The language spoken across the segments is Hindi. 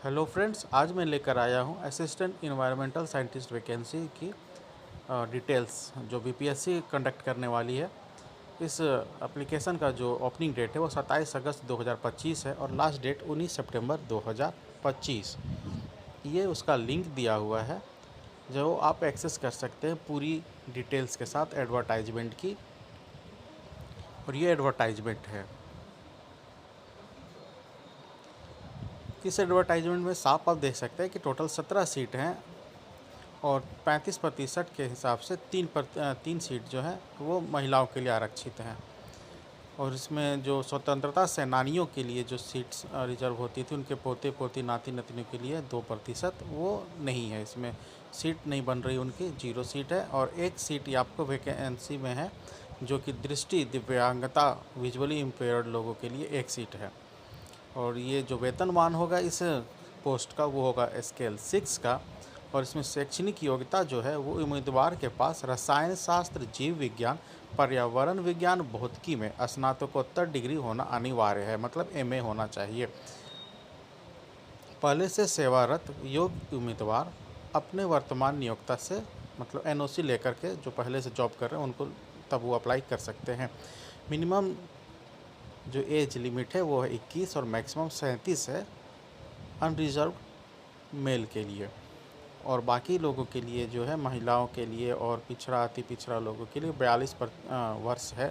हेलो फ्रेंड्स, आज मैं लेकर आया हूँ असिस्टेंट इन्वायरमेंटल साइंटिस्ट वैकेंसी की डिटेल्स जो बीपीएससी कंडक्ट करने वाली है। इस एप्लीकेशन का जो ओपनिंग डेट है वो 27 अगस्त 2025 है और लास्ट डेट 19 सितंबर 2025। ये उसका लिंक दिया हुआ है जो आप एक्सेस कर सकते हैं पूरी डिटेल्स के साथ एडवर्टाइजमेंट की। और ये एडवर्टाइजमेंट है। इस एडवर्टाइजमेंट में साफ आप देख सकते हैं कि टोटल 17 सीट हैं और 35% के हिसाब से तीन सीट जो है वो महिलाओं के लिए आरक्षित हैं। और इसमें जो स्वतंत्रता सेनानियों के लिए जो सीट्स रिजर्व होती थी उनके पोते पोती नाती नतनियों के लिए 2% वो नहीं है। इसमें सीट नहीं बन रही, उनकी 0 सीट है। और एक सीट ये आपको वैकेंसी में है जो कि दृष्टि दिव्यांगता विजुअली इम्पेयर्ड लोगों के लिए एक सीट है। और ये जो वेतनमान होगा इस पोस्ट का वो होगा स्केल 6 का। और इसमें शैक्षणिक योग्यता जो है वो उम्मीदवार के पास रसायन शास्त्र, जीव विज्ञान, पर्यावरण विज्ञान, भौतिकी में स्नातकोत्तर डिग्री होना अनिवार्य है, मतलब एमए होना चाहिए। पहले से सेवारत योग्य उम्मीदवार अपने वर्तमान नियोक्ता से मतलब एनओसी लेकर के जो पहले से जॉब कर रहे हैं उनको तब वो अप्लाई कर सकते हैं। मिनिमम जो एज लिमिट है वो है 21 और मैक्सिमम 37 है अनरिजर्व मेल के लिए। और बाकी लोगों के लिए जो है महिलाओं के लिए और पिछड़ा अति पिछड़ा लोगों के लिए वर्ष है,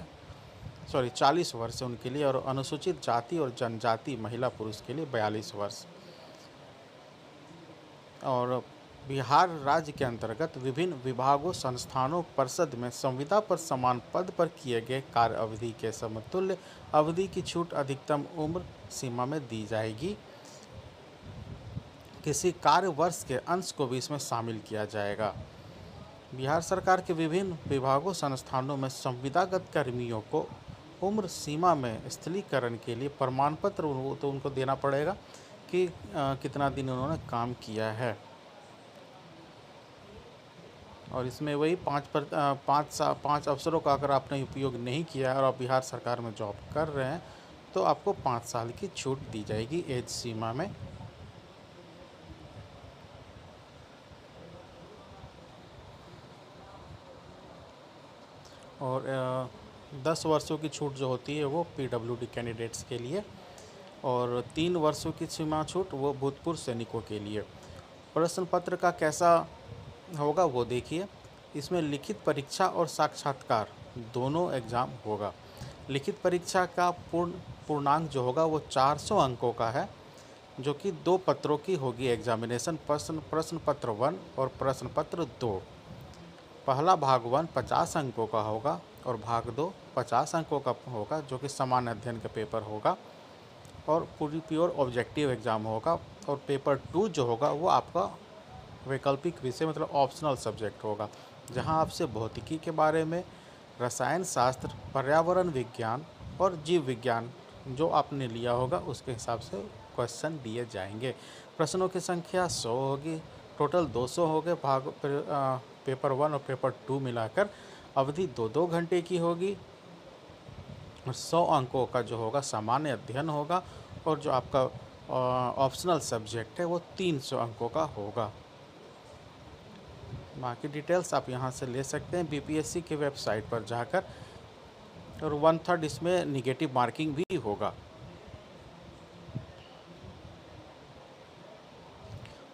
40 वर्ष है उनके लिए। और अनुसूचित जाति और जनजाति महिला पुरुष के लिए 42 वर्ष। और बिहार राज्य के अंतर्गत विभिन्न विभागों, संस्थानों, परिषद में संविदा पर समान पद पर किए गए कार्य अवधि के समतुल्य अवधि की छूट अधिकतम उम्र सीमा में दी जाएगी। किसी कार्य वर्ष के अंश को भी इसमें शामिल किया जाएगा। बिहार सरकार के विभिन्न विभागों, संस्थानों में संविदागत कर्मियों को उम्र सीमा में स्थलीकरण के लिए प्रमाण पत्र तो उनको देना पड़ेगा कि कितना दिन उन्होंने काम किया है। और इसमें वही 5 अवसरों का अगर आपने उपयोग नहीं किया है और आप बिहार सरकार में जॉब कर रहे हैं तो आपको 5 साल की छूट दी जाएगी एज सीमा में। और 10 वर्षों की छूट जो होती है वो पीडब्ल्यूडी कैंडिडेट्स के लिए। और 3 वर्षों की सीमा छूट वो भूतपूर्व सैनिकों के लिए। प्रश्न पत्र का कैसा होगा वो देखिए। इसमें लिखित परीक्षा और साक्षात्कार दोनों एग्ज़ाम होगा। लिखित परीक्षा का पूर्णांक जो होगा वो 400 अंकों का है, जो कि 2 पत्रों की होगी एग्जामिनेशन। प्रश्न पत्र 1 और प्रश्न पत्र 2। पहला भाग 1 50 अंकों का होगा और भाग 2 50 अंकों का होगा, जो कि सामान्य अध्ययन का पेपर होगा और पूरी प्योर ऑब्जेक्टिव एग्ज़ाम होगा। और पेपर 2 जो होगा वो आपका वैकल्पिक विषय मतलब ऑप्शनल सब्जेक्ट होगा, जहां आपसे भौतिकी के बारे में, रसायन शास्त्र, पर्यावरण विज्ञान और जीव विज्ञान जो आपने लिया होगा उसके हिसाब से क्वेश्चन दिए जाएंगे। प्रश्नों की संख्या 100 होगी, टोटल 200 हो गए पेपर 1 और पेपर 2 मिलाकर। अवधि 2-2 घंटे की होगी और 100 अंकों का जो होगा सामान्य अध्ययन होगा। और जो आपका ऑप्शनल सब्जेक्ट है वो 300 अंकों का होगा। बाकी डिटेल्स आप यहाँ से ले सकते हैं बीपीएससी के वेबसाइट पर जाकर। और 1/3 इसमें निगेटिव मार्किंग भी होगा।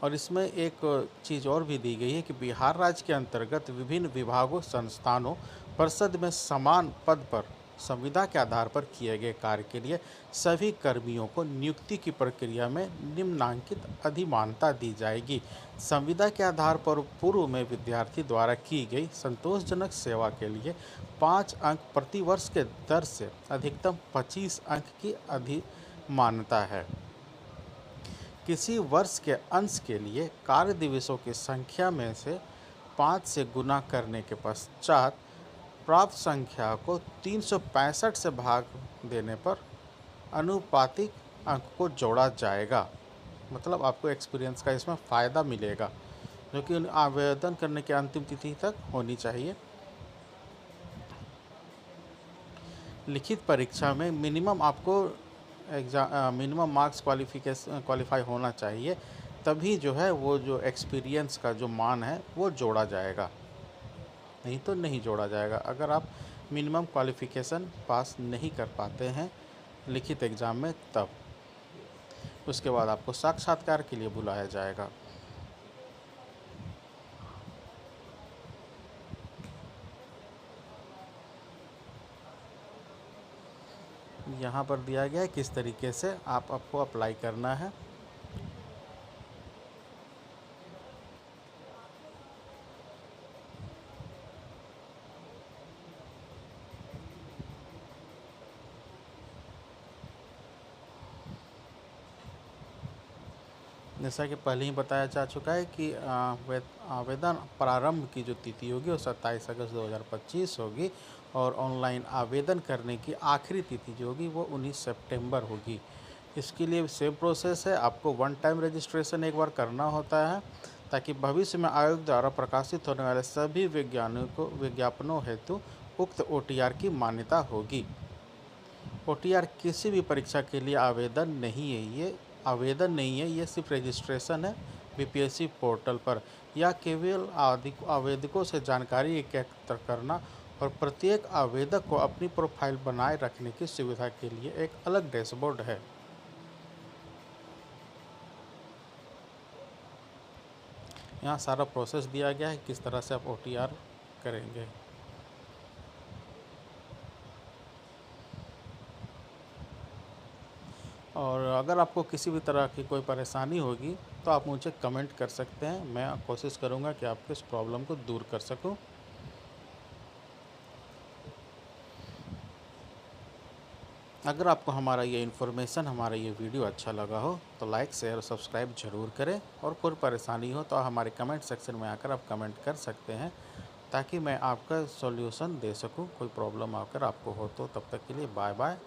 और इसमें एक चीज़ और भी दी गई है कि बिहार राज्य के अंतर्गत विभिन्न विभागों, संस्थानों, परिषद में समान पद पर संविदा के आधार पर किए गए कार्य के लिए सभी कर्मियों को नियुक्ति की प्रक्रिया में निम्नांकित अधिमानता दी जाएगी। संविदा के आधार पर पूर्व में विद्यार्थी द्वारा की गई संतोषजनक सेवा के लिए 5 अंक प्रति वर्ष के दर से अधिकतम 25 अंक की अधिमानता है। किसी वर्ष के अंश के लिए कार्य दिवसों की संख्या में से 5 से गुना करने के पश्चात प्राप्त संख्या को 365 से भाग देने पर अनुपातिक अंक को जोड़ा जाएगा। मतलब आपको एक्सपीरियंस का इसमें फ़ायदा मिलेगा, जो कि आवेदन करने की अंतिम तिथि तक होनी चाहिए। लिखित परीक्षा में मिनिमम आपको मिनिमम मार्क्स क्वालिफ़ाई होना चाहिए, तभी जो है वो जो एक्सपीरियंस का जो मान है वो जोड़ा जाएगा, नहीं तो नहीं जोड़ा जाएगा। अगर आप मिनिमम क्वालिफ़िकेशन पास नहीं कर पाते हैं लिखित एग्ज़ाम में, तब उसके बाद आपको साक्षात्कार के लिए बुलाया जाएगा। यहाँ पर दिया गया है किस तरीके से आपको अप्लाई करना है। जैसा कि पहले ही बताया जा चुका है कि आवेदन प्रारंभ की जो तिथि होगी वो 27 अगस्त 2025 होगी, और ऑनलाइन आवेदन करने की आखिरी तिथि जो होगी वो 19 सितंबर होगी। इसके लिए सेम प्रोसेस है, आपको वन टाइम रजिस्ट्रेशन एक बार करना होता है, ताकि भविष्य में आयोग द्वारा प्रकाशित होने वाले सभी विज्ञापनों हेतु उक्त OTR की मान्यता होगी। OTR किसी भी परीक्षा के लिए आवेदन नहीं है, ये सिर्फ रजिस्ट्रेशन है BPSC पोर्टल पर, या केवल आवेदकों से जानकारी एकत्र करना और प्रत्येक आवेदक को अपनी प्रोफाइल बनाए रखने की सुविधा के लिए एक अलग डैशबोर्ड है। यहाँ सारा प्रोसेस दिया गया है किस तरह से आप OTR करेंगे। और अगर आपको किसी भी तरह की कोई परेशानी होगी तो आप मुझे कमेंट कर सकते हैं, मैं कोशिश करूँगा कि आपके इस प्रॉब्लम को दूर कर सकूँ। अगर आपको हमारा ये इन्फॉर्मेशन, हमारा ये वीडियो अच्छा लगा हो तो लाइक, शेयर और सब्सक्राइब ज़रूर करें, और कोई परेशानी हो तो हमारे कमेंट सेक्शन में आकर आप कमेंट कर सकते हैं, ताकि मैं आपका सॉल्यूशन दे सकूं। कोई प्रॉब्लम आकर आपको हो तो तब तक के लिए बाय बाय।